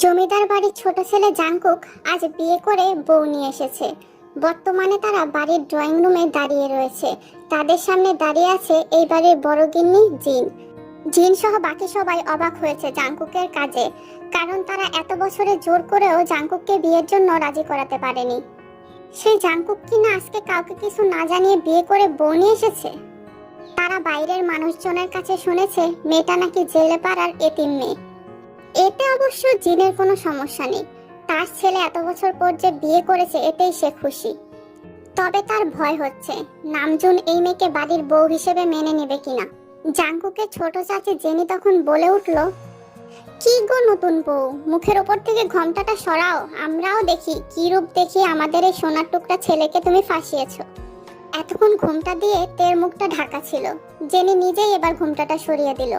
জমিদার বাড়ির ছোট ছেলে জাংকুক আজ বিয়ে করে বউ নিয়ে এসেছে। বর্তমানে তারা বাড়ির ড্রয়িং রুমে দাঁড়িয়ে রয়েছে। তাদের সামনে দাঁড়িয়ে আছে এই বাড়ির বড় গিন্নি জিন। জিন সহ বাকি সবাই অবাক হয়েছে জাংকুকের কাজে, কারণ তারা এত বছরে জোর করেও জাংকুককে বিয়ের জন্য রাজি করাতে পারেনি। সেই জাংকুক কিনা আজকে কাউকে কিছু না জানিয়ে বিয়ে করে বউ নিয়ে এসেছে। তারা বাইরের মানুষজনের কাছে শুনেছে মেয়েটা নাকি জেলে পাড়ার এতিম মেয়ে। এতে অবশ্য জিনের কোনো সমস্যা নেই, তার ছেলে এত বছর পর যে বিয়ে করেছে এতেই সে খুশি। তবে তার ভয় হচ্ছে নামজুন এই মেয়েকে বাড়ির বউ হিসেবে মেনে নেবে কিনা। জাংকুকের ছোট চাচি জেনি তখন বলে উঠল, কি গো নতুন বউ, মুখের ওপর থেকে ঘোমটাটা সরাও, আমরাও দেখি কি রূপ দেখিয়ে আমাদের এই সোনার টুকরা ছেলেকে তুমি ফাঁসিয়েছো। এতক্ষণ ঘোমটা দিয়ে তের মুখটা ঢাকা ছিল। জেনি নিজেই এবার ঘোমটাটা সরিয়ে দিল।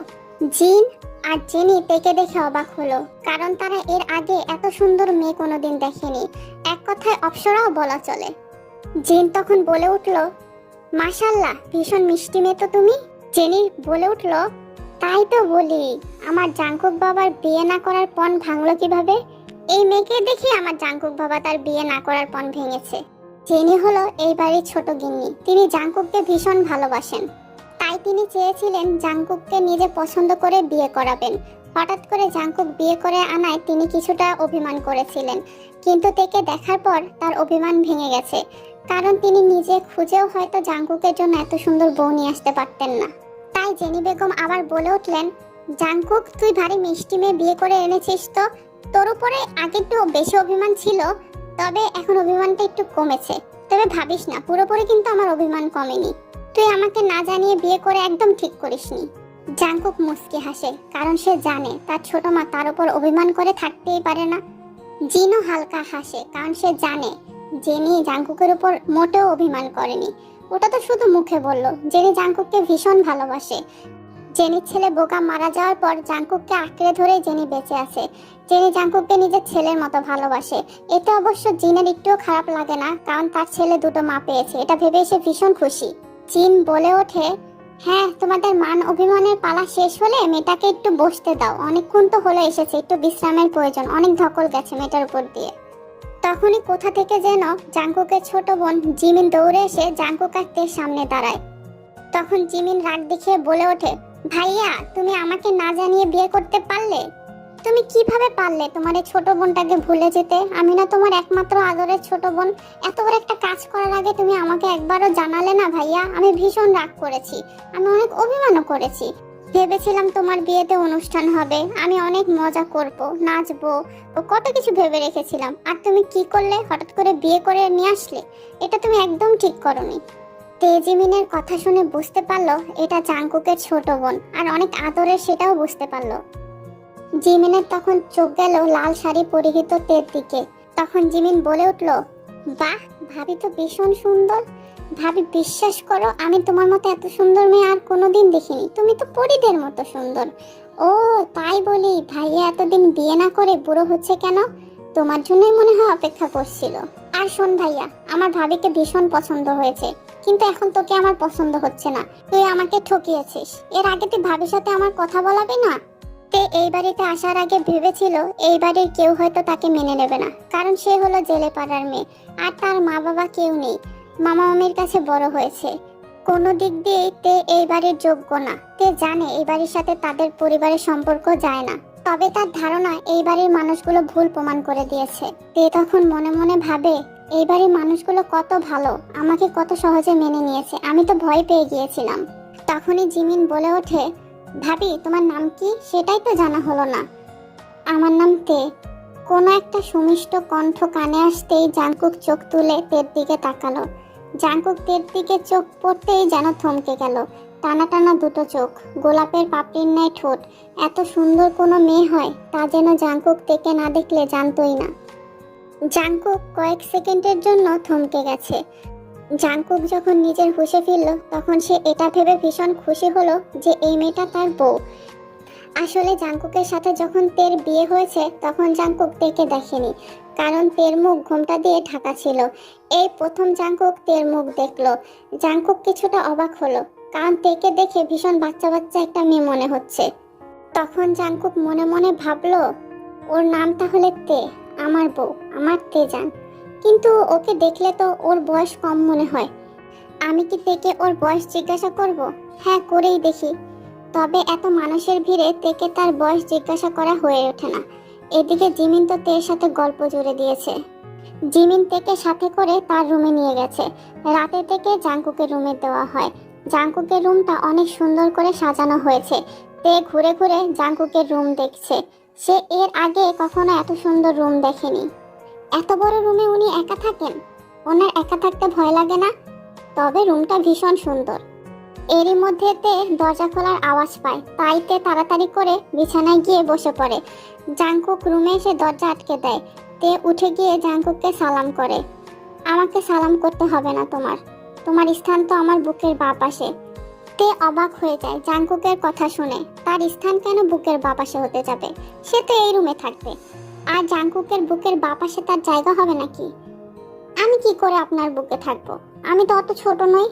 জিন আর জেনি তেকে দেখে অবাক হলো, কারণ তারা এর আগে এত সুন্দর মেয়ে কোনোদিন দেখেনি। এক কথায় অপ্সরাও বলা চলে। জিন তখন বলে উঠল, মাশাআল্লাহ, ভীষণ মিষ্টি মেয়ে তো তুমি। জেনি বলে উঠল, তাই তো বলি, আমার জাংকুক বাবার বিয়ে না করার পণ ভাঙলো কিভাবে। এই মেয়েকে দেখে আমার জাংকুক বাবা তার বিয়ে না করার পণ ভেঙেছে। জেনি হলো এই বাড়ির ছোট গিন্নি, তিনি জাংকুককে ভীষণ ভালোবাসেন। তাই তিনি চেয়েছিলেন জাংকুককে নিজে পছন্দ করে বিয়ে করাবেন। হঠাৎ করে জাংকুক বিয়ে করে আনায় তিনি কিছুটা অভিমান করেছিলেন, কিন্তু তেকে দেখার পর তার অভিমান ভেঙে গেছে, কারণ তিনি নিজে খুঁজেও হয়তো জাংকুকের জন্য এত সুন্দর বউ নিয়ে আসতে পারতেন না। তাই জেনি বেগম আবার বলে উঠলেন, জাংকুক, তুই ভারী মিষ্টি মেয়ে বিয়ে করে এনেছিস তো। তোর উপরে আগে একটু বেশি অভিমান ছিল, তবে এখন অভিমানটা একটু কমেছে। তবে ভাবিস না, পুরোপুরি কিন্তু আমার অভিমান কমেনি। তুই আমাকে না জানিয়ে বিয়ে করে একদম ঠিক করিসনি। জাংকুক মুচকি হাসে, কারণ সে জানে তার ছোট মা তার উপর অভিমান করে থাকতেই পারে না। জিনও হালকা হাসে, কারণ সে জানে জেনি জাংকুকের উপর মোটেও অভিমান করেনি। ওটা তো শুধু মুখে বলল। জেনি জাংকুককে ভীষণ ভালোবাসে। জেনির ছেলে বোকা মারা যাওয়ার পর জাংকুককে আঁকড়ে ধরে জেনি বেঁচে আছে। জেনি জাংকুককে নিজের ছেলের মতো ভালোবাসে। এতে অবশ্য জিনের একটুও খারাপ লাগে না, কারণ তার ছেলে দুটো মা পেয়েছে, এটা ভেবে সে ভীষণ খুশি। জিন বলে ওঠে, হ্যাঁ, তোমাদের মান অভিমানের পালা শেষ হলে মেয়েটাকে একটু বসতে দাও। অনেকক্ষণ তো হলো এসেছে, একটু বিশ্রামের প্রয়োজন, অনেক ধকল গেছে মেয়েটার উপর দিয়ে। তখনই কোথা থেকে যেন জাংকুকের ছোট বোন জিমিন দৌড়ে এসে জাংকুক আর তের সামনে দাঁড়ায়। তখন জিমিন রাগ দেখিয়ে বলে ওঠে, ভাইয়া, তুমি আমাকে না জানিয়ে বিয়ে করতে পারলে? তুমি কিভাবে পারলে তোমার এই ছোট বোনটাকে ভুলে যেতে? আমি না তোমার একমাত্র আদরের ছোট বোন। এত বড় একটা কাজ করার আগে তুমি আমাকে একবারও জানালে না ভাইয়া। আমি ভীষণ রাগ করেছি, আমি অনেক অভিমানও করেছি। ভেবেছিলাম তোমার বিয়েতে অনুষ্ঠান হবে, আমি অনেক মজা করব, নাচবো, ও কত কিছু ভেবে রেখেছিলাম। আর তুমি কি করলে? হঠাৎ করে বিয়ে করে নিয়ে আসলে। এটা তুমি একদম ঠিক করোনি। তেজিমিনের কথা শুনে বুঝতে পারলো এটা জাংকুকের ছোট বোন, আর অনেক আদরের, সেটাও বুঝতে পারলো। জিমিনের তখন চোখ গেল লাল শাড়ি পরিহিত তের দিকে। তখন জিমিন বলে উঠল, বাহ, ভাবি তো ভীষণ সুন্দর। ভাবি, বিশ্বাস করো, আমি তোমার মতো এত সুন্দর মেয়ে আর কোনোদিন দেখিনি। তুমি তো পরীদের মতো সুন্দর। ও, তাই বলি, ভাইয়া এতদিন বিয়ে না করে বুড়ো হচ্ছে কেন? তোমার জন্যই মনে হয় অপেক্ষা করছিল। আর শোন ভাইয়া, আমার ভাবিকে ভীষণ পছন্দ হয়েছে, কিন্তু এখন তোকে আমার পছন্দ হচ্ছে না। তুই আমাকে ঠকিয়েছিস। এর আগে তুই ভাবির সাথে আমার কথা বলাবি না? তে এই বাড়িতে আসার আগে ভেবেছিল এই বাড়ির কেউ হয়তো তাকে মেনে নেবে না, কারণ সে হলো জেলে পাড়ার মেয়ে, আর তার মা বাবা কেউ নেই। মামা মামির কাছে বড় হয়েছে। কোনো দিক দিয়ে তে এই বাড়ির যোগ্য না। তে জানে এই বাড়ির সাথে তাদের পরিবারের সম্পর্ক যায় না, তবে তার ধারণা এই বাড়ির মানুষগুলো ভুল প্রমাণ করে দিয়েছে। তে তখন মনে মনে ভাবে, এই বাড়ির মানুষগুলো কত ভালো, আমাকে কত সহজে মেনে নিয়েছে, আমি তো ভয় পেয়ে গিয়েছিলাম। তখনই জিমিন বলে ওঠে, ভাবি, তোমার নাম কি? সেটাই তো জানা হলো না। আমার নাম তে। কোনো একটা সুমিষ্ট কণ্ঠ কানে আসতেই জাংকুক চোখ তুলে তের দিকে তাকালো। জাংকুক তের দিকে চোখ পড়তেই যেন থমকে গেল। টানা টানা দুটো চোখ, গোলাপের পাপড়ির ন্যায় ঠোঁট। এত সুন্দর কোনো মেয়ে হয় তা যেন জাংকুক তেকে না দেখলে জানতোই না। জাংকুক কয়েক সেকেন্ডের জন্য থমকে গেছে। জাংকুক যখন নিজের হুঁশে ফিরল, তখন সে এটা ভেবে ভীষণ খুশি হলো যে এই মেয়েটা তার বউ। আসলে জাংকুকের সাথে যখন তের বিয়ে হয়েছে তখন জাংকুক তেকে দেখেনি, কারণ তের মুখ ঘোমটা দিয়ে ঢাকা ছিল। এই প্রথম জাংকুক তের মুখ দেখলো। জাংকুক কিছুটা অবাক হলো, কারণ তেকে দেখে ভীষণ বাচ্চা বাচ্চা একটা মেয়ে মনে হচ্ছে। তখন জাংকুক মনে মনে ভাবলো, ওর নাম তাহলে তে, আমার বউ, আমার তেজান। কিন্তু ওকে দেখলে তো ওর বয়স কম মনে হয়। আমি কি তেকে ওর বয়স জিজ্ঞাসা করব? হ্যাঁ, করেই দেখি। তবে এত মানুষের ভিড়ে তেকে তার বয়স জিজ্ঞাসা করা হয়ে ওঠে না। এদিকে জিমিন তো তের সাথে গল্প জুড়ে দিয়েছে। জিমিন তেকে সাথে করে তার রুমে নিয়ে গেছে। রাতে থেকে জাংকুকের রুমে দেওয়া হয়। জাংকুকের রুমটা অনেক সুন্দর করে সাজানো হয়েছে। তে ঘুরে ঘুরে জাংকুকের রুম দেখছে। সে এর আগে কখনো এত সুন্দর রুম দেখেনি। এত বড় রুমে উনি একা থাকেন? ওনার একা থাকতে ভয় লাগে না? তবে রুমটা ভীষণ সুন্দর। এরই মধ্যে তে দরজা খোলার আওয়াজ পায়, তাই তে তাড়াতাড়ি করে বিছানায় গিয়ে বসে পড়ে। জাংকুক রুমে এসে দরজা আটকে দেয়। তে উঠে গিয়ে জাংকুককে সালাম করে। আমাকে সালাম করতে হবে না তোমার, তোমার স্থান তো আমার বুকের বাঁ পাশে। তে অবাক হয়ে যায় জাংকুকের কথা শুনে। তার স্থান কেন বুকের বাঁ পাশে হতে যাবে? সে তো এই রুমে থাকবে। আর জাংকুকের বুকের বাঁ পাশে তার জায়গা হবে নাকি? আমি কি করে আপনার বুকে থাকবো? আমি তো অত ছোট নই।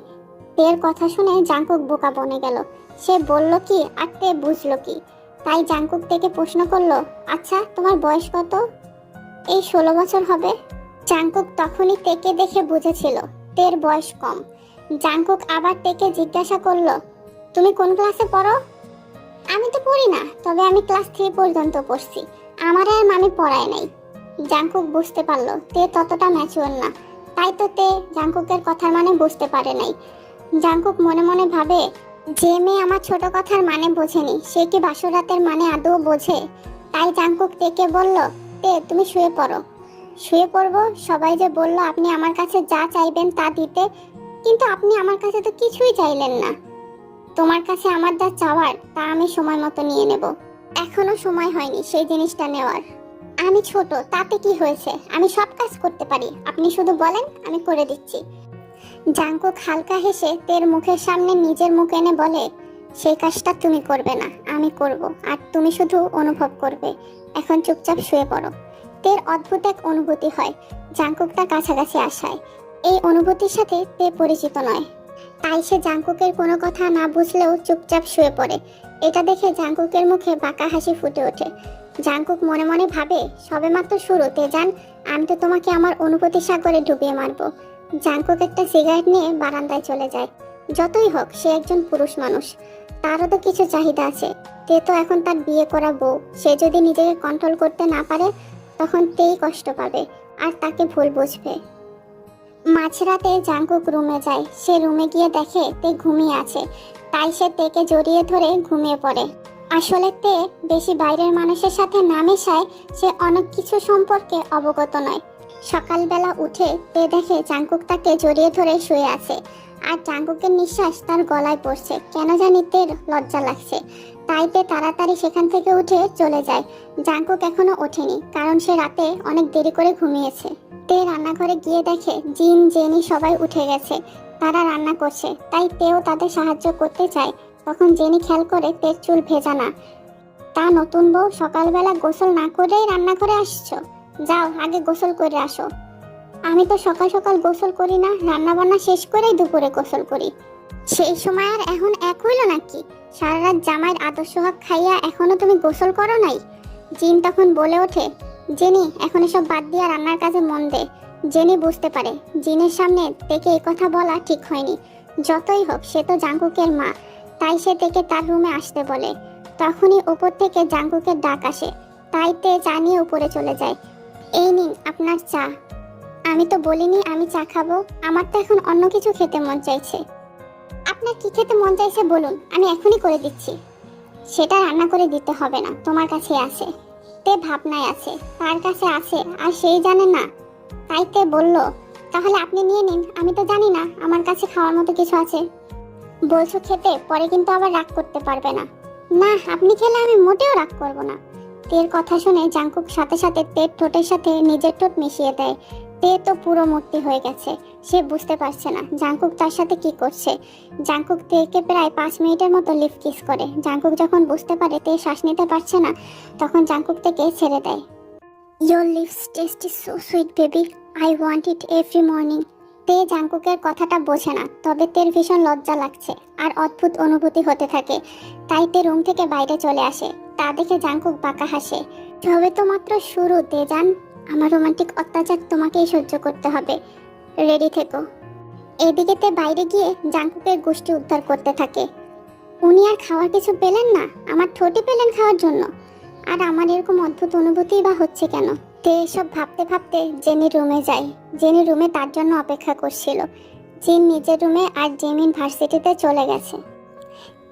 তের কথা শুনে জাংকুক বোকা বনে গেল। সে বলল কি আর তে বুঝলো কি? তাই জাংকুক থেকে প্রশ্ন করলো, আচ্ছা তোমার বয়স কত? এই 16 বছর হবে। জাংকুক তখনই তেকে দেখে বুঝেছিল তের বয়স কম। জাংকুক আবার তেকে জিজ্ঞাসা করলো, তুমি কোন ক্লাসে পড়ো? আমি তো পড়ি না, তবে আমি ক্লাস 3 পর্যন্ত পড়ছি। আমার আর মামি পড়ায় নাই। জাংকুক বুঝতে পারলো তে ততটা ম্যাচুয়ার না। তাই তো তে জাংকুকের কথার মানে বুঝতে পারে নাই। জাংকুক মনে মনে ভাবে, যে মেয়ে আমার ছোট কথার মানে বোঝেনি সে কি বাসরাতের মানে আদৌ বোঝে? তাই জাংকুক তেকে বলল, তে তুমি শুয়ে পড়ো। শুয়ে পড়বো? সবাই যে বলল আপনি আমার কাছে যা চাইবেন তা দিতে, কিন্তু আপনি আমার কাছে তো কিছুই চাইলেন না। তোমার কাছে আমার যা চাওয়ার তা আমি সময় মতো নিয়ে নেব। এখনো সময় হয়নি সেই জিনিসটা নেওয়ার। আমি ছোট, তাতে কি হয়েছে? আমি সব কাজ করতে পারি, আপনি শুধু বলেন আমি করে দিচ্ছি। জাংকুক হালকা হেসে তের মুখের সামনে নিজের মুখ এনে বলে, সেই কাজটা তুমি করবে না, আমি করব, আর তুমি শুধু অনুভব করবে। এখন চুপচাপ শুয়ে পড়ো। তের অদ্ভুত এক অনুভূতি হয় জাংকুক তার কাছাকাছি আসায়। এই অনুভূতির সাথে তে পরিচিত নয়, তাই সে জাংকুকের কোনো কথা না বুঝলেও চুপচাপ শুয়ে পড়ে। এটা দেখে জাংকুকের মুখে বাঁকা হাসি ফুটে ওঠে। জাংকুক মনে মনে ভাবে, সবেমাত্র শুরু তেজান, আমি তো তোমাকে আমার অনুভূতি সাগরে ডুবিয়ে মারবো। জাংকুক একটা সিগারেট নিয়ে বারান্দায় চলে যায়। যতই হোক সে একজন পুরুষ মানুষ, তারও তো কিছু চাহিদা আছে। তে তো এখন তার বিয়ে করা বউ, সে যদি নিজেকে কন্ট্রোল করতে না পারে তখন তেই কষ্ট পাবে আর তাকে ভুল বুঝবে। মাঝরাতে জাংকুক রুমে যায়। সে রুমে গিয়ে দেখে তে ঘুমিয়ে আছে, তাই সে তেকে জড়িয়ে ধরে ঘুমিয়ে পড়ে। আসলে তে বেশি বাইরের মানুষের সাথে না মেশায় সে অনেক কিছু সম্পর্কে অবগত নয়। সকালবেলা উঠে তে দেখে জাংকুক তাকে জড়িয়ে ধরে শুয়ে আছে, আর জাংকুকের নিঃশ্বাস তার গলায় পড়ছে। কেন জানি তের লজ্জা লাগছে, তাই তে তাড়াতাড়ি সেখান থেকে উঠে চলে যায়। জাংকুক এখনো ওঠেনি, কারণ সে রাতে অনেক দেরি করে ঘুমিয়েছে। তে রান্নাঘরে গিয়ে দেখে জিন, জেনি সবাই উঠে গেছে, তারা রান্না করছে। তাই তেও তাদের সাহায্য করতে চায়। তখন জেনি খেয়াল করে তের চুল ভেজা না। তা নতুন বউ, সকালবেলা গোসল না করেই রান্নাঘরে আসছো? যাও আগে গোসল করে আসো। আমি তো সকাল সকাল গোসল করি না, রান্না বান্না শেষ করেই দুপুরে গোসল করি। সেই সময় আর এখন এক হইল নাকি? সারা রাত জামাইয়ের আদর সোহাগ খাইয়া এখনো তুমি গোসল করো নাই? জিন তখন বলে ওঠে, জেনি এখন এসব বাদ দিয়া রান্নার কাজে মন দে। জেনি বুঝতে পারে জিনের সামনে তেকে এই কথা বলা ঠিক হয়নি। যতই হোক সে তো জাংকুকের মা, তাই সে তেকে তার রুমে আসতে বলে। তখনই উপর থেকে জাংকুকের ডাক আসে, তাই তে চা নিয়ে উপরে চলে যায়। এই নিন আপনার চা। আমি তো বলিনি আমি চা খাবো, আমার তো এখন অন্য কিছু খেতে মন চাইছে। আপনার কি খেতে মন চাইছে বলুন, আমি এখনই করে দিচ্ছি। সেটা রান্না করে দিতে হবে না, তোমার কাছে আছে। তে ভাবনায় আছে, তার কাছে আছে আর সেই জানে না। তাই তে বলল, তাহলে আপনি নিয়ে নিন, আমি তো জানি না আমার কাছে খাওয়ার মতো কিছু আছে। বলছো খেতে, পরে কিন্তু আবার রাগ করতে পারবে না। না, আপনি খেলে আমি মোটেও রাগ করব না। তের কথা শুনে জাংকুক সাথে সাথে তের ঠোঁটের সাথে নিজের ঠোঁট মিশিয়ে দেয়। তে তো পুরো মূর্তি হয়ে গেছে, সে বুঝতে পারছে না জাংকুক তার সাথে কি করছে। জাংকুক তেকে প্রায় 5 মিনিটের মতো লিপ কিস করে। জাংকুক যখন বুঝতে পারে তে শ্বাস নিতে পারছে না, তখন জাংকুক তেকে ছেড়ে দেয়। Your lips taste is so sweet baby, I want it every morning. তে জাংকুকের কথাটা বোঝে না, তবে তের ভীষণ লজ্জা লাগছে আর অদ্ভুত অনুভূতি হতে থাকে। তাই তে রুম থেকে বাইরে চলে আসে। তা দেখে জাংকুক বাঁকা হাসে। সবে তো মাত্র শুরু তেজান, আমার রোমান্টিক অত্যাচার তোমাকেই সহ্য করতে হবে, রেডি থেকো। এদিকে তে বাইরে গিয়ে জাঙ্কুকের গোষ্ঠী উদ্ধার করতে থাকে। উনি আর খাওয়ার কিছু পেলেন না, আমার ঠোঁটই পেলেন খাওয়ার জন্য, আর আমার এরকম অদ্ভুত অনুভূতি বা হচ্ছে কেন। তে এসব ভাবতে ভাবতে জেনির রুমে যায়। জেনি রুমে তার জন্য অপেক্ষা করছিল। জিন নিজের রুমে আর জেমিন ভার্সিটিতে চলে গেছে।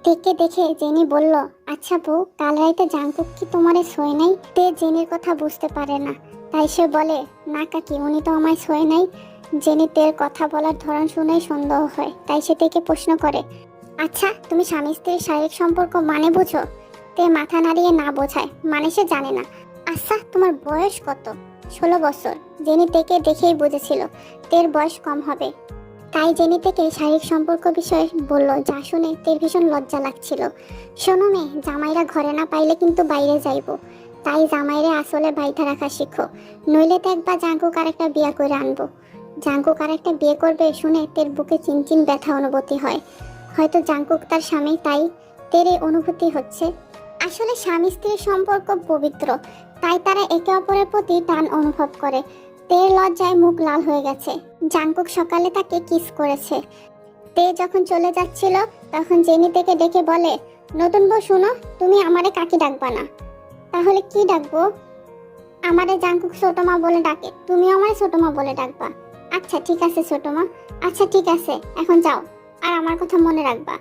তেকে দেখে জেনি বলল, আচ্ছা বউ, কাল রাইতে জাঙ্কুক কি তোমারে শোয় নাই? তে জেনির কথা বুঝতে পারে না, তাই সে বলে, না কাকি, উনি তো আমায় শোয় নাই। জেনি তের কথা বলার ধরন শুনেই সন্দেহ হয়, তাই সে তেকে প্রশ্ন করে, আচ্ছা তুমি স্বামী স্ত্রীর শারীরিক সম্পর্ক মানে বুঝো? তে মাথা নাড়িয়ে না বোঝায়, মানে সে জানে না। আচ্ছা তোমার বয়স কত? 16 বছর। জেনি তেকে দেখেই বুঝেছিল তের বয়স কম হবে, তাই জেনি থেকে শারীরিক সম্পর্ক বিষয়ে বলল, যা শুনে তের ভীষণ লজ্জা লাগছিল। শোনো মেয়ে, জামাইরা ঘরে না পাইলে কিন্তু বাইরে যাইবো, তাই জামাইরে আসলে বাইধা রাখা শিখো, নইলে তো একবার জাঙ্কুক আর একটা বিয়ে করে আনবো। জাঙ্কুক আর একটা বিয়ে করবে শুনে তের বুকে চিনচিন ব্যথা অনুভূতি হয়। হয়তো জাঙ্কুক তার স্বামী, তাই তের এই অনুভূতি হচ্ছে। আসলে স্বামী স্ত্রীর সম্পর্ক পবিত্র, তাই তারা একে অপরের প্রতি টান অনুভব করে। তের লজ্জায় মুখ লাল হয়ে গেছে। জাঙ্কুক সকালে তাকে কিস করেছে। তে যখন চলে যাচ্ছিল তখন জেনি থেকে ডেকে বলে, নতুন বউ শুনো, তুমি আমারে কাকি ডাকবা না। তাহলে কি ডাকবো? আমারে জাঙ্কুক ছোট মা বলে ডাকে, তুমিও আমারে ছোট মা বলে ডাকবা। আচ্ছা ঠিক আছে ছোট মা, আচ্ছা ঠিক আছে, এখন যাও, আর আমার কথা মনে রাখবা।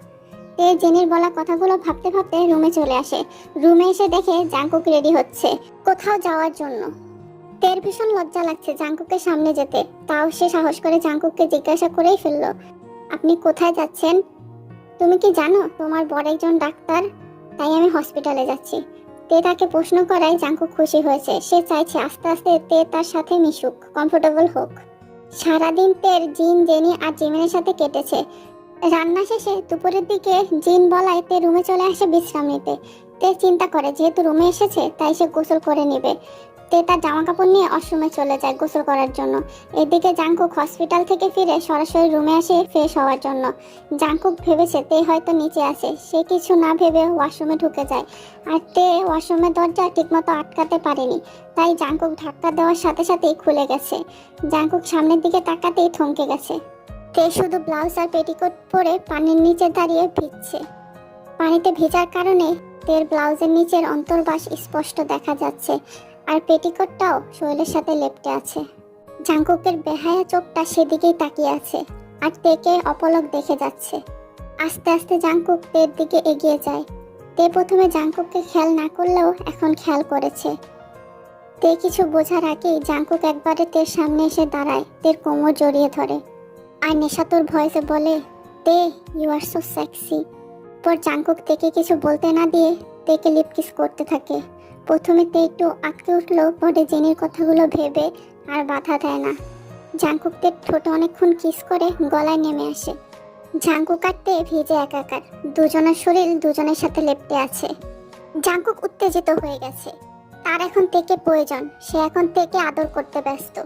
তে জেনির বলা কথাগুলো ভাবতে ভাবতে রুমে চলে আসে। রুমে এসে দেখে জাঙ্কুক রেডি হচ্ছে কোথাও যাওয়ার জন্য। তের ভীষণ লজ্জা লাগছে জাঙ্কুকের সামনে যেতে, তাও সে সাহস করে জাঙ্কুককে জিজ্ঞাসা করেই ফেলল, আপনি কোথায় যাচ্ছেন? তুমি কি জানো তোমার বড় একজন ডাক্তার, তাই আমি হসপিটালে যাচ্ছি। তে তাকে প্রশ্ন করায় জাঙ্কুক খুশি হয়েছে। সে চাইছে আস্তে আস্তে তে তার সাথে মিশুক, কমফোর্টেবল হোক। সারাদিন তের জিন, জেনি আর জিমিনের সাথে কেটেছে। রান্না শেষে দুপুরের দিকে জিন বলায় তে রুমে চলে আসে বিশ্রাম নিতে। তে চিন্তা করে যেহেতু রুমে এসেছে তাই সে গোসল করে নেবে। তে তার জামা কাপড় নিয়ে ওয়াশরুমে চলে যায় গোসল করার জন্য। এদিকে জাঙ্কুক হসপিটাল থেকে ফিরে সরাসরি রুমে আসে ফ্রেশ হওয়ার জন্য। জাঙ্কুক ভেবেছে তে হয়তো নিচে আছে, সে কিছু না ভেবে ওয়াশরুমে ঢুকে যায়। আর তে ওয়াশরুমের দরজা ঠিকমতো আটকাতে পারেনি, তাই জাঙ্কুক ধাক্কা দেওয়ার সাথে সাথেই খুলে গেছে। জাঙ্কুক সামনের দিকে তাকাতেই থমকে গেছে। তে শুধু ব্লাউজ আর পেটিকোট পরে পানির নিচে দাঁড়িয়ে ভিজছে। পানিতে ভেজার কারণে তের ব্লাউজের নিচের অন্তর্বাস স্পষ্ট দেখা যাচ্ছে, আর পেটিকোটটাও শরীরের সাথে লেপ্টে আছে। জাঙ্কুকের বেহায়া চোখটা সেদিকেই তাকিয়ে আছে, আর তেকে অপলক দেখে যাচ্ছে। আস্তে আস্তে জাঙ্কুক তের দিকে এগিয়ে যায়। তে প্রথমে জাঙ্কুককে খেয়াল না করলেও এখন খেয়াল করেছে। তে কিছু বোঝার আগেই জাঙ্কুক একবারে তের সামনে এসে দাঁড়ায়, তের কোমর জড়িয়ে ধরে আর নেশাতুর ভয়েসে বলে, তে ইউ আর সো সেক্সি। পর জাঙ্কুক তেকে কিছু বলতে না দিয়ে তেকে লিপ কিস করতে থাকে। প্রথমে তে একটু আটকে উঠলো, পরে জেনির কথাগুলো ভেবে আর বাধা দেয় না। জাঙ্কুক তের ঠোঁটে অনেকক্ষণ কিস করে গলায় নেমে আসে। জাঙ্কুক আর তে ভিজে একাকার, দুজনের শরীর দুজনের সাথে লেপ্টে আছে। জাঙ্কুক উত্তেজিত হয়ে গেছে, তার এখন তেকে প্রয়োজন, সে এখন তেকে আদর করতে ব্যস্ত।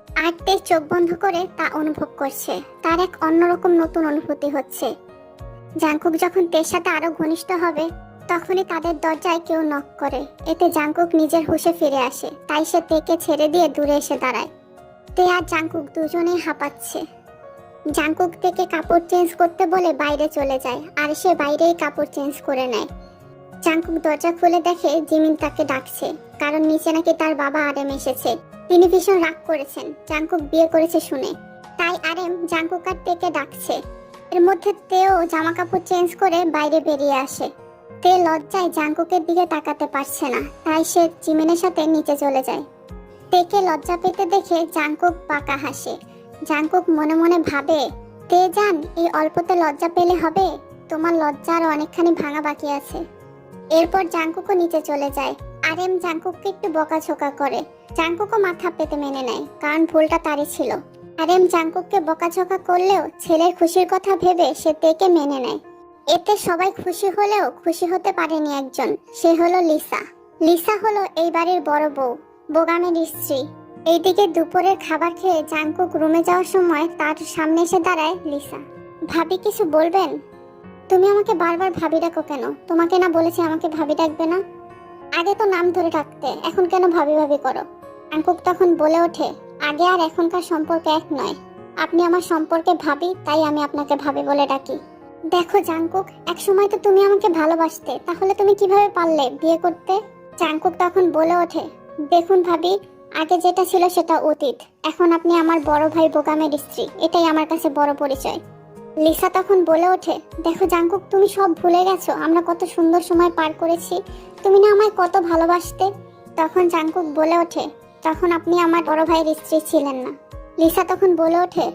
আর তে চোখ বন্ধ করে তা অনুভব করছে, তার এক অন্যরকম নতুন অনুভূতি হচ্ছে। জাঙ্কুক যখন তের সাথে আরো ঘনিষ্ঠ হবে তখনই তাদের দরজায় কেউ নক করে। এতে জাঙ্কুক নিজের হুঁশে ফিরে আসে, তাই সে তেকে ছেড়ে দিয়ে দূরে এসে দাঁড়ায়। তে আর জাঙ্কুক দুজনেই হাঁপাচ্ছে। জাঙ্কুক তেকে কাপড় চেঞ্জ করতে বলে বাইরে চলে যায়, আর সে বাইরেই কাপড় চেঞ্জ করে নেয়। জাঙ্কুক দরজা খুলে দেখে জিমিন তাকে ডাকছে, কারণ নিচে নাকি তার বাবা আরেম এসেছে। তিনি ভীষণ রাগ করেছেন জাঙ্কুক বিয়ে করেছে শুনে, তাই আরেম জাঙ্কুক আর তেকে ডাকছে। এর মধ্যে তেও জামা কাপড় চেঞ্জ করে বাইরে বেরিয়ে আসে। তে লজ্জায় জাঙ্কুকের দিকে তাকাতে পারছে না, তাই সে জিমিনের সাথে নিচে চলে যায়। তেকে লজ্জা পেতে দেখে জাঙ্কুক বাঁকা হাসে। জাঙ্কুক মনে মনে ভাবে, তে জান, এই অল্পতে লজ্জা পেলে হবে? তোমার লজ্জা আর অনেকখানি ভাঙা বাকি আছে। এরপর জাঙ্কুকও নিচে চলে যায়। আরেম জাঙ্কুককে একটু বকাঝোকা করে। জাঙ্কুকও মাথা পেতে মেনে নেয়, কারণ ভুলটা তারই ছিল। আরেম জাঙ্কুককে বকাঝোকা করলেও ছেলের খুশির কথা ভেবে সে তেকে মেনে নেয়। এতে সবাই খুশি হলেও খুশি হতে পারেনি একজন, সে হলো লিসা। লিসা হলো এই বাড়ির বড় বউ, বোগামের স্ত্রী। এইদিকে দুপুরের খাবার খেয়ে জাঙ্কুক রুমে যাওয়ার সময় তার সামনে এসে দাঁড়ায় লিসা। ভাবি কিছু বলবেন? তুমি আমাকে বারবার ভাবি ডাকো কেন? তোমাকে না বলেছি আমাকে ভাবি ডাকবে না? আগে তো নাম ধরে ডাকতে, এখন কেন ভাবি ভাবি করো? জাংকুক তখন বলে ওঠে, আগে আর এখনকার সম্পর্ক এক নয়। আপনি আমার সম্পর্কে ভাবি, তাই আমি আপনাকে ভাবি বলে ডাকি। দেখো জাংকুক, এক সময় তো তুমি আমাকে ভালোবাসতে, তাহলে তুমি কিভাবে পারলে বিয়ে করতে? জাংকুক তখন বলে ওঠে, দেখুন ভাবি, আগে যেটা ছিল সেটা অতীত। এখন আপনি আমার বড় ভাই বোকামের স্ত্রী, এটাই আমার কাছে বড় পরিচয়। লিসা তখন বলে ওঠে, দেখো জাংকুক, তুমি সব ভুলে গেছো, আমরা কত সুন্দর সময় পার করেছি। তুমি না আমায় কত ভালোবাসতে। তখন জাংকুক বলে ওঠে, তখন আপনি আমার বড় ভাইয়ের স্ত্রী ছিলেন না। লিসা তখন বলে ওঠে,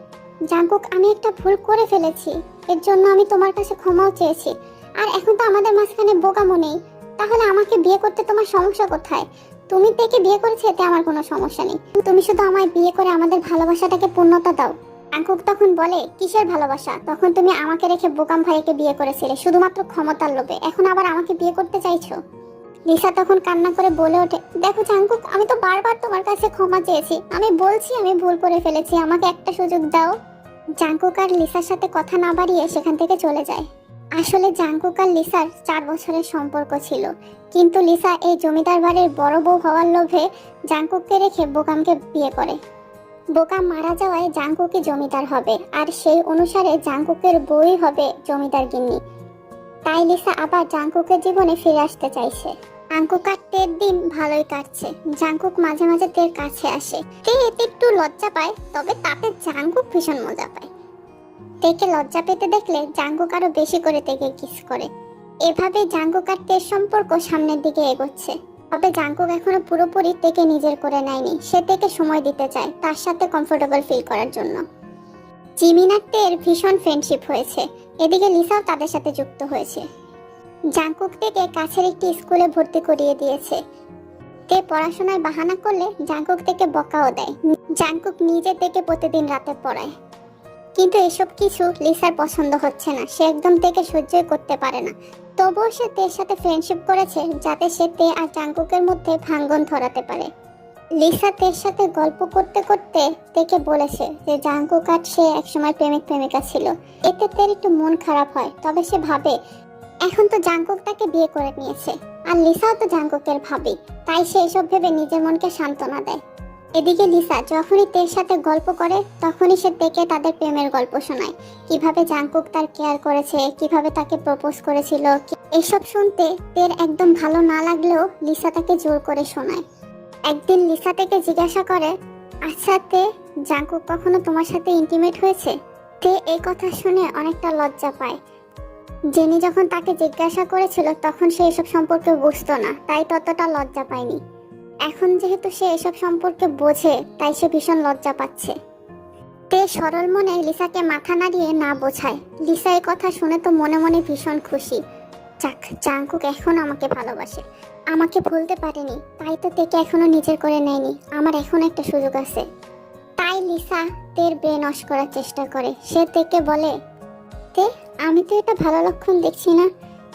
জাংকুক, আমি একটা ভুল করে ফেলেছি, এর জন্য আমি তোমার কাছে ক্ষমাও চেয়েছি। আর এখন তো আমাদের মাঝখানে বোকামো নেই, তাহলে আমাকে বিয়ে করতে তোমার সমস্যা কোথায়? তুমি থেকে বিয়ে করেছে, এতে আমার কোনো সমস্যা নেই। তুমি শুধু আমায় বিয়ে করে আমাদের ভালোবাসাটাকে পূর্ণতা দাও। জাংকুক তখন বলে, কিসের ভালোবাসা? তখন তুমি আমাকে রেখে বোকাম ভাইকে বিয়ে করেছিলে শুধুমাত্র ক্ষমতার লোভে, এখন আবার আমাকে বিয়ে করতে চাইছো? লিসা তখন কান্না করে বলে ওঠে, দেখো জাংকুক, আমি তো বারবার তোমার কাছে ক্ষমা চেয়েছি, আমি বলছি আমি ভুল করে ফেলেছি, আমাকে একটা সুযোগ দাও। জাংকুক আর লিসার সাথে কথা না বাড়িয়ে সেখান থেকে চলে যায়। আসলে জাংকুক আর লিসার 4 বছরের সম্পর্ক ছিল, কিন্তু লিসা এই জমিদার বাড়ির বড় বউ হওয়ার লোভে জাংকুককে রেখে বোকামকে বিয়ে করে। বোকাম মারা যাওয়ায় জাংকুকই জমিদার হবে, আর সেই অনুসারে জাংকুকের বউই হবে জমিদার গিন্নি। তাই লিসা আবার জাংকুকের জীবনে ফিরে আসতে চাইছে। জাংকুক আর তের দিন ভালোই কাটছে। জাংকুক মাঝে মাঝে তের কাছে আসে। তে এতে একটু লজ্জা পায়, তবে তাতে জাংকুক ভীষণ মজা পায়। তেকে লজ্জা পেতে দেখলে জাংকুক আরো বেশি করে তেকে কিস করে। এভাবে জাংকুক আর তের সম্পর্ক সামনের দিকে এগোচ্ছে। তবে জাংকুক এখনো পুরোপুরি তেকে নিজের করে নেয়নি, সে তেকে সময় দিতে চায় তার সাথে কমফোর্টেবল ফিল করার জন্য। জিমিন আর তের ভীষণ ফ্রেন্ডশিপ হয়েছে, এদিকে লিসাও তাদের সাথে যুক্ত হয়েছে। জাংকুক তেকে কাছের একটি স্কুলে ভর্তি করিয়ে দিয়েছে। তে পড়াশোনায় বাহানা করলে জাংকুক তেকে বকাও দেয়। জাংকুক নিজে তেকে প্রতিদিন রাতে পড়ায়। কিন্তু এসব কিছু লিসার পছন্দ হচ্ছে না, সে একদম তেকে সহ্যই করতে পারে না। তবুও সে তের সাথে ফ্রেন্ডশিপ করেছে, যাতে সে তে আর জাংকুকের মধ্যে ভাঙ্গন ধরাতে পারে। লিসা তের সাথে গল্প করতে করতে তেকে বলেছে যে জাংকুক আর সে একসময় প্রেমিক প্রেমিকা ছিল। এতে তের একটু মন খারাপ হয়, তবে সে ভাবে এখন তো জাংকুক তাকে বিয়ে করে নিয়েছে, আর লিসাও তো জাংকুকের ভাবি, তাই সে এসব ভেবে নিজের মনকে সান্ত্বনা দেয়। এদিকে লিসা যখনই তের সাথে গল্প করে তখনই সে তেকে তাদের প্রেমের গল্প শোনায়, কিভাবে জাংকুক তার কেয়ার করেছে, কিভাবে তাকে প্রপোজ করেছিল। এসব শুনতে তের একদম ভালো না লাগলেও লিসা তাকে জোর করে শোনায়। একদিন লিসা তেকে জিজ্ঞাসা করে, আচ্ছা তে, জাংকুক কখনো তোমার সাথে ইন্টিমেট হয়েছে? তে এই কথা শুনে অনেকটা লজ্জা পায়। জেনি যখন তাকে জিজ্ঞাসা করেছিল তখন সে এসব সম্পর্কে বুঝতো না, তাই ততটা লজ্জা পায়নি। এখন যেহেতু সে এসব সম্পর্কে বোঝে, তাই সে ভীষণ লজ্জা পাচ্ছে। তে সরল মনে লিসাকে মাথা নাড়িয়ে না বোঝায়। লিসা এই কথা শুনে তো মনে মনে ভীষণ খুশি। যাক, জাংকুক এখন আমাকে ভালোবাসে, আমাকে ভুলতে পারেনি, তাই তো তেকে এখনো নিজের করে নেয়নি, আমার এখন একটা সুযোগ আছে। তাই লিসা তের ব্রেন ওয়াশ করার চেষ্টা করে। সে তেকে বলে, তে, আমি তো এটা ভালো লক্ষণ দেখছি না,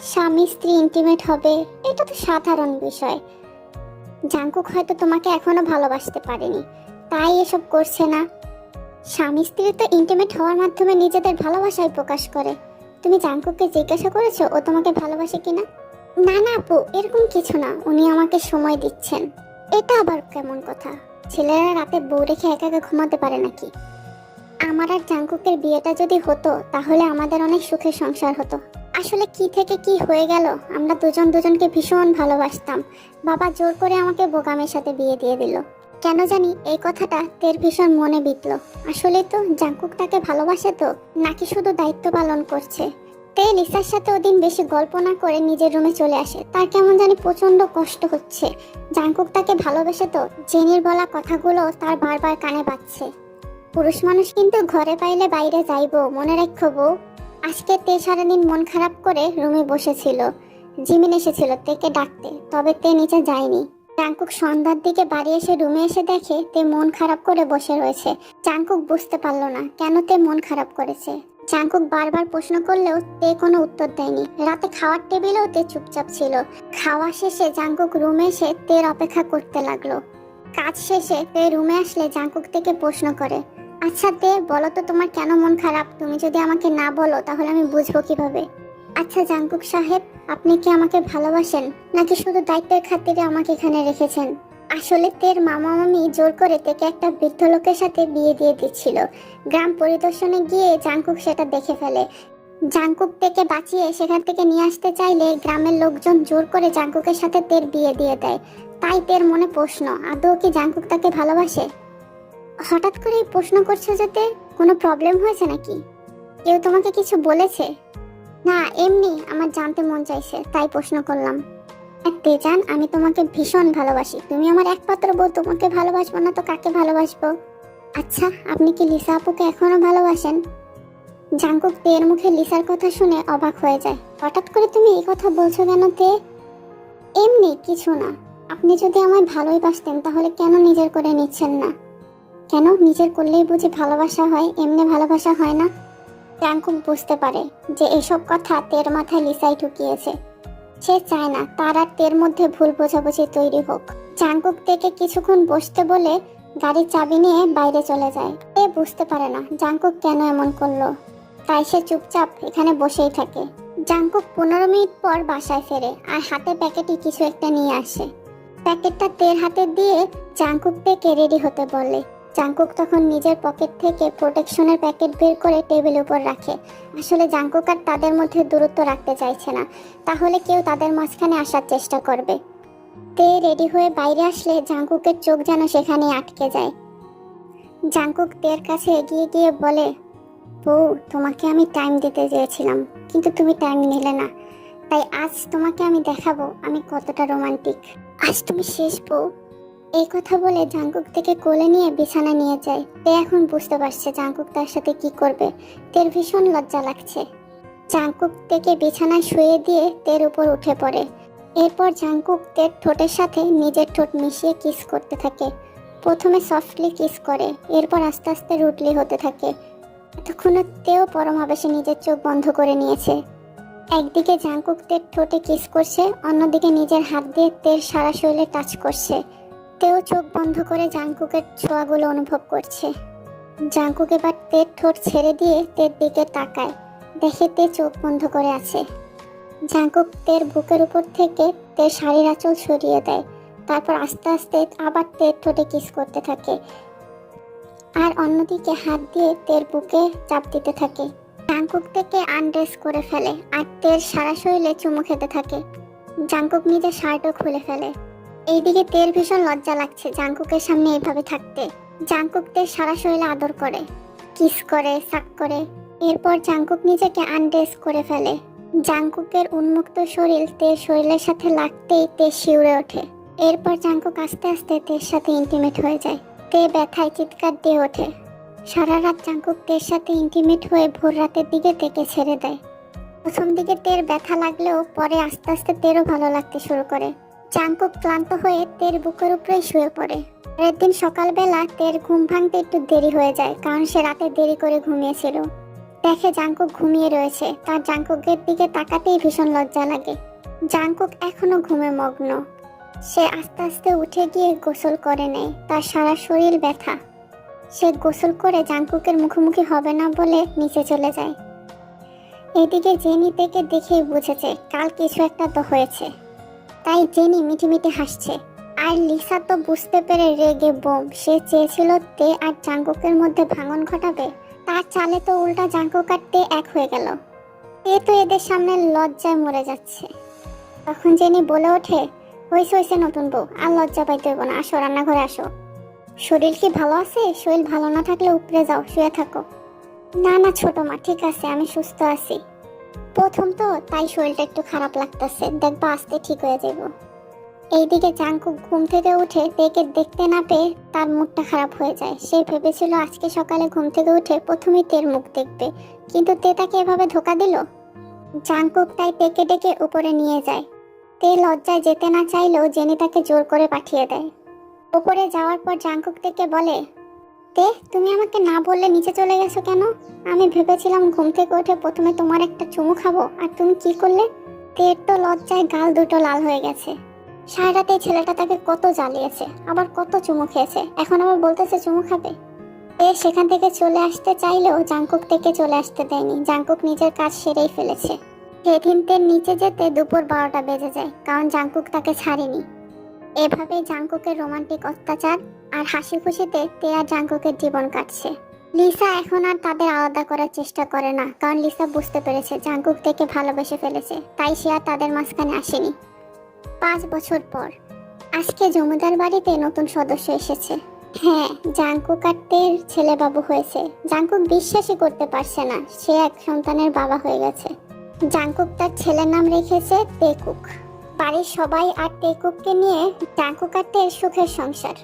স্বামী স্ত্রী ইন্টিমেট হবে, এটা তো সাধারণ বিষয়। জাংকুক হয়তো তোমাকে এখনো ভালোবাসতে পারেনি, তাই এসব করছে না। স্বামী স্ত্রী তো ইন্টিমেট হওয়ার মাধ্যমে নিজেদের ভালোবাসাই প্রকাশ করে। তুমি জাংকুককে জিজ্ঞাসা করেছো ও তোমাকে ভালোবাসে কিনা? না না আপু, এরকম কিছু না, উনি আমাকে সময় দিচ্ছেন। এটা আবার কেমন কথা? ছেলেরা রাতে বউ রেখে একা একা ঘুমাতে পারে নাকি? আমার আর জাংকুকের বিয়েটা যদি হতো তাহলে আমাদের অনেক সুখের সংসার হতো। আসলে কি থেকে কি হয়ে গেল, আমরা দুজন দুজনকে ভীষণ ভালোবাসতাম, বাবা জোর করে আমাকে বোকামের সাথে বিয়ে দিয়ে দিল। কেন জানি এই কথাটা তের ভীষণ মনে বিঁধল। আসলে তো জাংকুক তাকে ভালোবাসে তো, নাকি শুধু দায়িত্ব পালন করছে? তে লিসার সাথে ওদিন বেশি গল্প না করে নিজের রুমে চলে আসে। তার কেমন জানি প্রচন্ড কষ্ট হচ্ছে। জাংকুক তাকে ভালোবাসে তো, জেনির বলা কথাগুলো তার বারবার কানে বাজছে। পুরুষ মানুষ কিন্তু ঘরে পাইলে বাইরে যাইবো, মনে রাখবো বউ। আজকে তে সারাদিন মন খারাপ করে রুমে বসেছিল। জিমিন এসেছিল তেকে ডাকতে, তবে তে নিচে যায়নি। জাংকুক সন্ধ্যার দিকে বাড়ি এসে রুমে এসে দেখে তে মন খারাপ করে বসে রয়েছে। জাংকুক বুঝতে পারলো না কেন তে মন খারাপ করেছে। জাংকুক বারবার প্রশ্ন করলেও তে কোনো উত্তর দেয়নি। রাতে খাওয়ার টেবিলেও তে চুপচাপ ছিল। খাওয়া শেষে জাংকুক রুমে এসে তের অপেক্ষা করতে লাগলো। কাজ শেষে তে রুমে আসলে জাংকুক থেকে প্রশ্ন করে, আচ্ছা তে, বলো তো তোমার কেন মন খারাপ? তুমি যদি আমাকে না বলো তাহলে আমি বুঝবো কিভাবে? আচ্ছা জাংকুক সাহেব, আপনি কি আমাকে ভালোবাসেন নাকি শুধু দায়িত্বের খাতিরে আমাকে এখানে রেখেছেন? আসলে তের মামা মামি জোর করে তেকে একটা বৃদ্ধ লোকের সাথে বিয়ে দিয়ে দিচ্ছিল। গ্রাম পরিদর্শনে গিয়ে জাংকুক সেটা দেখে ফেলে। জাংকুক তেকে বাঁচিয়ে সেখান থেকে নিয়ে আসতে চাইলে গ্রামের লোকজন জোর করে জাংকুকের সাথে তের বিয়ে দিয়ে দেয়। তাই তের মনে প্রশ্ন, আদৌ কি জাংকুক তাকে ভালোবাসে? হঠাৎ করে এই প্রশ্ন করছো যেতে কোনো প্রবলেম হয়েছে নাকি? কেউ তোমাকে কিছু বলেছে? না, এমনি আমার জানতে মন চাইছে তাই প্রশ্ন করলাম। তেজান, আমি তোমাকে ভীষণ ভালোবাসি। তুমি আমার একমাত্র বউ, তোমাকে ভালোবাসবো না তো কাকে ভালোবাসবো? আচ্ছা, আপনি কি লিসা আপুকে এখনো ভালোবাসেন? জাংকুক তের মুখে লিসার কথা শুনে অবাক হয়ে যায়। হঠাৎ করে তুমি এই কথা বলছো কেন তে? এমনি কিছু না। আপনি যদি আমায় ভালোই বাসতেন তাহলে কেন নিজের করে নিচ্ছেন না? কেন, নিজের করলেই বুঝি ভালোবাসা হয়, এমনি ভালোবাসা হয় না? জাংকুক বুঝতে পারে যে এসব কথা তের মাথায় লিসাই ঢুকিয়েছে। সে চায় না তার আর তের মধ্যে ভুল বোঝাবুঝি তৈরি হোক। জাংকুক তেকে কিছুক্ষণ বসতে বলে গাড়ির চাবি নিয়ে বাইরে চলে যায়। তে বুঝতে পারে না জাংকুক কেন এমন করলো, তাই সে চুপচাপ এখানে বসেই থাকে। জাংকুক 15 মিনিট পর বাসায় ফেরে আর হাতে প্যাকেটে কিছু একটা নিয়ে আসে। প্যাকেটটা তের হাতে দিয়ে জাংকুক তেকে রেডি হতে বলে। জাংকুক তখন নিজের পকেট থেকে প্রোটেকশনের প্যাকেট বের করে টেবিলের উপর রাখে। আসলে জাংকুক আর তাদের মধ্যে দূরত্ব রাখতে চাইছে না, তাহলে কেউ তাদের মাঝখানে আসার চেষ্টা করবে। তে রেডি হয়ে বাইরে আসলে জাংকুকের চোখ যেন সেখানে আটকে যায়। জাংকুক তের কাছে এগিয়ে গিয়ে বলে, বউ, তোমাকে আমি টাইম দিতে চেয়েছিলাম কিন্তু তুমি টাইম নিলে না, তাই আজ তোমাকে আমি দেখাবো আমি কতটা রোমান্টিক। আজ তুমি শেষ বউ। এই কথা বলে জাংকুক থেকে কোলে নিয়ে বিছানা নিয়ে যায়। তে এখন বুঝতে পারছে জাংকুক তার সাথে কি করবে। তের ভীষণ লজ্জা লাগছে। জাংকুক থেকে বিছানায় শুয়ে দিয়ে তের উপর উঠে পড়ে। এরপর জাংকুক তের ঠোঁটের সাথে নিজের ঠোঁট মিশিয়ে কিস করতে থাকে। প্রথমে সফটলি কিস করে, এরপর আস্তে আস্তে রুটলি হতে থাকে। এতক্ষণ তেও পরম আবেশে নিজের চোখ বন্ধ করে নিয়েছে। একদিকে জাংকুক তের ঠোঁটে কিস করছে, অন্যদিকে নিজের হাত দিয়ে তের সারা শরীরে টাচ করছে। তেও চোখ বন্ধ করে জাংকুকের ছোঁয়াগুলো অনুভব করছে। জাংকুক এবার তের ঠোঁট ছেড়ে দিয়ে তের দিকে তাকায়, দেখে তে চোখ বন্ধ করে আছে। জাংকুক তের বুকের উপর থেকে তের শাড়ির আঁচল সরিয়ে দেয়, তারপর আস্তে আস্তে আবার তের ঠোঁটে কিস করতে থাকে আর অন্যদিকে হাত দিয়ে তের বুকে চাপ দিতে থাকে। জাংকুক থেকে আনড্রেস করে ফেলে আর তের সারা শরীরে চুমু খেতে থাকে। জাংকুক নিজের শার্টও খুলে ফেলে। এইদিকে তের ভীষণ লজ্জা লাগছে জাংকুকের সামনে এইভাবে থাকতে। জাংকুক তের সারা শরীরে আদর করে, কিস করে, সাক করে। এরপর জাংকুক নিজেকে আনড্রেস করে ফেলে। জাংকুকের উন্মুক্ত শরীর তের শরীরের সাথে লাগতেই তে শিউরে ওঠে। এরপর জাংকুক আস্তে আস্তে তের সাথে ইন্টিমেট হয়ে যায়। তে ব্যথায় চিৎকার দিয়ে ওঠে। সারা রাত জাংকুক তের সাথে ইন্টিমেট হয়ে ভোর রাতের দিকে তেকে ছেড়ে দেয়। প্রথম দিকে তের ব্যথা লাগলেও পরে আস্তে আস্তে তেরও ভালো লাগতে শুরু করে। জাংকুক ক্লান্ত হয়ে তের বুকের উপরে শুয়ে পড়ে। পরের দিন সকালবেলা তের ঘুম ভাঙতে একটু দেরি হয়ে যায়, কারণ সে রাতে দেরি করে ঘুমিয়েছিল। দেখে জাংকুক ঘুমিয়ে রয়েছে। তার জাংকুকের দিকে তাকাতেই ভীষণ লজ্জা লাগে। জাংকুক এখনো ঘুমে মগ্ন। সে আস্তে আস্তে উঠে গিয়ে গোসল করে নেয়। তার সারা শরীর ব্যথা। সে গোসল করে জাংকুকের মুখোমুখি হবে না বলে নিচে চলে যায়। এদিকে জেনি তেকে দেখেই বুঝেছে কাল কিছু একটা তো হয়েছে, তাই জেনি মিটিমিটি হাসছে। আর লিসা তো বুঝতে পেরে রেগে বোম। সে চেয়েছিল তে আর জাংকুকের মধ্যে ভাঙন ঘটাবে, তার চালে তো উল্টা জাংকুক আর তে এক হয়ে গেল। তে তো এদের সামনে লজ্জায় মরে যাচ্ছে। তখন জেনি বলে ওঠে, হয়েছে হয়েছে নতুন বউ, আর লজ্জা পাইতে হইব না, আসো রান্নাঘরে আসো। শরীর কি ভালো আছে? শরীর ভালো না থাকলে উপরে যাও, শুয়ে থাকো। না না ছোট মা, ঠিক আছে, আমি সুস্থ আছি। প্রথম তো তাই শরীরটা একটু খারাপ লাগতেছে, দেখবা আস্তে ঠিক হয়ে যাব। এইদিকে জাংকুক ঘুম থেকে উঠে তেকে দেখতে না পেয়ে তার মুডটা খারাপ হয়ে যায়। সে ভেবেছিল আজকে সকালে ঘুম থেকে উঠে প্রথমেই তের মুখ দেখবে, কিন্তু তে তাকে এভাবে ধোকা দিল। জাংকুক তাই তেকে ডেকে উপরে নিয়ে যায়। তে লজ্জায় যেতে না চাইলেও জেনি তাকে জোর করে পাঠিয়ে দেয়। উপরে যাওয়ার পর জাংকুক তেকে বলে, তে তুমি আমাকে না বললে নিচে চলে গেছো কেন? আমি ভেবেছিলাম ঘুম থেকে উঠে প্রথমে তোমার একটা চুমু খাবো, আর তুমি কি করলে? তের তো লজ্জায় গাল দুটো লাল হয়ে গেছে। সারা রাতে ছেলেটা তাকে কত জ্বালিয়েছে, আবার কত চুমু খেয়েছে, এখন আবার বলতেছে চুমু খাবে। তে সেখান থেকে চলে আসতে চাইলেও জাংকুক থেকে চলে আসতে দেয়নি। জাংকুক নিজের কাজ সেরেই ফেলেছে। সেদিন তের নিচে যেতে দুপুর 12টা বেজে যায়, কারণ জাংকুক তাকে ছাড়েনি। এভাবে জাংকুকের রোমান্টিক অত্যাচার আর হাসি খুশিতে তে আর জাংকুকের জীবন কাটছে। লিসা এখন আর তাদের আলাদা করার চেষ্টা করে না, কারণ লিসা বুঝতে পেরেছে জাংকুক থেকে ভালোবেসে ফেলেছে, তাই সে আর তাদের মাঝখানে আসেনি। 5 বছর পর আজকে জমিদার বাড়িতে নতুন সদস্য এসেছে। হ্যাঁ, জাংকুক আর তের ছেলে বাবু হয়েছে। জাংকুক বিশ্বাসই করতে পারছে না সে এক সন্তানের বাবা হয়ে গেছে। জাংকুক তার ছেলের নাম রেখেছে তেকুক। বাড়ির সবাই আর তেকুককে নিয়ে জাংকুক আর তের সুখের সংসার।